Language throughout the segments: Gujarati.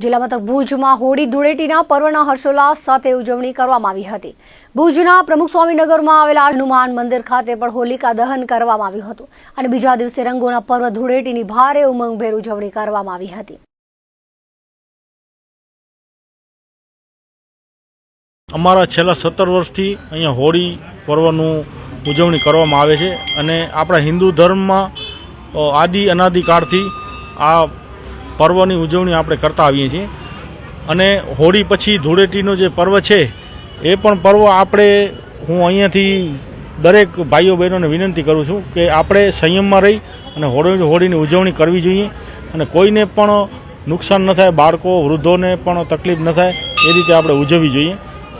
જિલ્લા મથક ભુજમાં હોળી ધૂળેટીના પર્વના હર્ષોલ્લાસ સાથે ઉજવણી કરવામાં આવી હતી। ભુજના પ્રમુખ સ્વામીનગરમાં આવેલા હનુમાન મંદિર ખાતે પણ હોલિકા દહન કરવામાં આવ્યું હતું અને બીજા દિવસે રંગોના પર્વ ધૂળેટીની ભારે ઉમંગભેર ઉજવણી કરવામાં આવી હતી। અમારા છેલ્લા 17 વર્ષથી અહીંયા હોળી પર્વનું ઉજવણી કરવામાં આવે છે અને આપણા હિન્દુ ધર્મમાં આદિ અનાદિ કાળથી આ પર્વની ઉજવણી આપણે કરતા આવીએ છીએ અને હોળી પછી ધૂળેટીનો જે પર્વ છે એ પણ પર્વ હું અહીંયાથી દરેક ભાઈઓ બહેનોને વિનંતી કરું છું કે આપણે સંયમમાં રહી અને હોળીની ઉજવણી કરવી જોઈએ અને કોઈને પણ નુકસાન ન થાય, બાળકો વૃદ્ધોને પણ તકલીફ ન થાય એ રીતે આપણે ઉજવવી જોઈએ।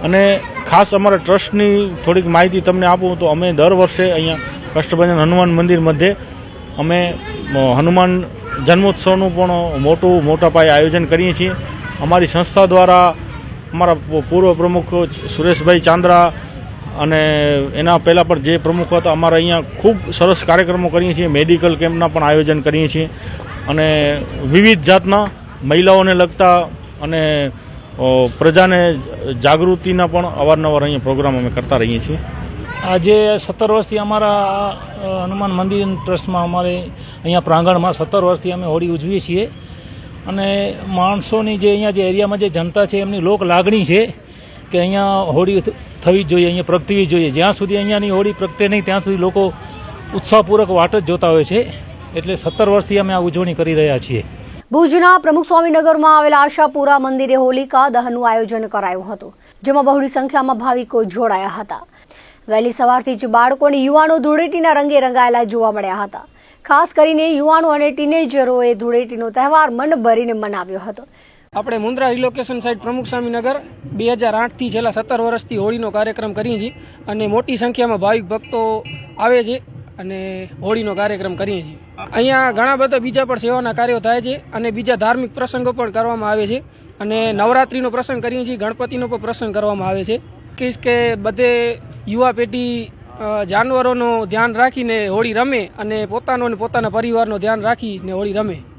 અને ખાસ અમારા ટ્રસ્ટની થોડીક માહિતી તમને આપું તો અમે દર વર્ષે અહીંયા કષ્ટભંજન હનુમાન મંદિર મધ્યે અમે હનુમાન જન્મોત્સવનું પણ મોટા પાયે આયોજન કરીએ છીએ। અમારી સંસ્થા દ્વારા અમારા પૂર્વ પ્રમુખ સુરેશભાઈ ચાંદ્રા અને એના પહેલાં પણ જે પ્રમુખ હતા અમારા અહીંયા ખૂબ સરસ કાર્યક્રમો કરીએ છીએ। મેડિકલ કેમ્પના પણ આયોજન કરીએ છીએ અને વિવિધ જાતના મહિલાઓને લગતા અને પ્રજાને જાગૃતિના પણ અવારનવાર અહીંયા પ્રોગ્રામ અમે કરતા રહીએ છીએ। આજે 17 વર્ષથી અમારા હનુમાન મંદિર ટ્રસ્ટમાં અમારે અહીંયા પ્રાંગણમાં 17 વર્ષથી અમે હોળી ઉજવીએ છીએ અને માણસોની જે અહીંયા જે એરિયામાં જે જનતા છે એમની લોક લાગણી છે કે અહીંયા હોળી થવી જ જોઈએ, અહીંયા પ્રગટવી જોઈએ। જ્યાં સુધી અહીંયાની હોળી પ્રગટે નહીં ત્યાં સુધી લોકો ઉત્સાહપૂર્વક વાટ જ જોતા હોય છે, એટલે 17 વર્ષથી અમે આ ઉજવણી કરી રહ્યા છીએ। ભુજના પ્રમુખ સ્વામીનગરમાં આવેલા આશાપુરા મંદિરે હોલિકા દહનનું આયોજન કરાયું હતું, જેમાં બહોળી સંખ્યામાં ભાવિકો જોડાયા હતા। વહેલી સવારથી જ બાળકો અને યુવાનો ધૂળેટીના રંગે રંગાયેલા જોવા મળ્યા હતા। ખાસ કરીને યુવાનો અને ટીનેજરોએ ધૂળેટીનો તહેવાર મન ભરીને મનાવ્યો હતો। આપણે મુન્દ્રા રિલોકેશન સાઇટ પ્રમુખ સ્વામીનગર 2008 થી છેલ્લા 17 વર્ષથી હોળીનો કાર્યક્રમ કરીએ છીએ અને મોટી સંખ્યામાં ભાવિક ભક્તો આવે છે અને હોળીનો કાર્યક્રમ કરીએ છીએ। અહીંયા ઘણા બધા બીજા પણ સેવાના કાર્યો થાય છે અને બીજા ધાર્મિક પ્રસંગો પણ કરવામાં આવે છે અને નવરાત્રીનો પ્રસંગ કરીએ છીએ, ગણપતિનો પણ પ્રસંગ કરવામાં આવે છે। કે બધે યુવા પેઢી જાનવરોનું ધ્યાન રાખીને હોળી રમે અને પોતાનો અને પોતાના પરિવારનું ધ્યાન રાખીને હોળી રમે।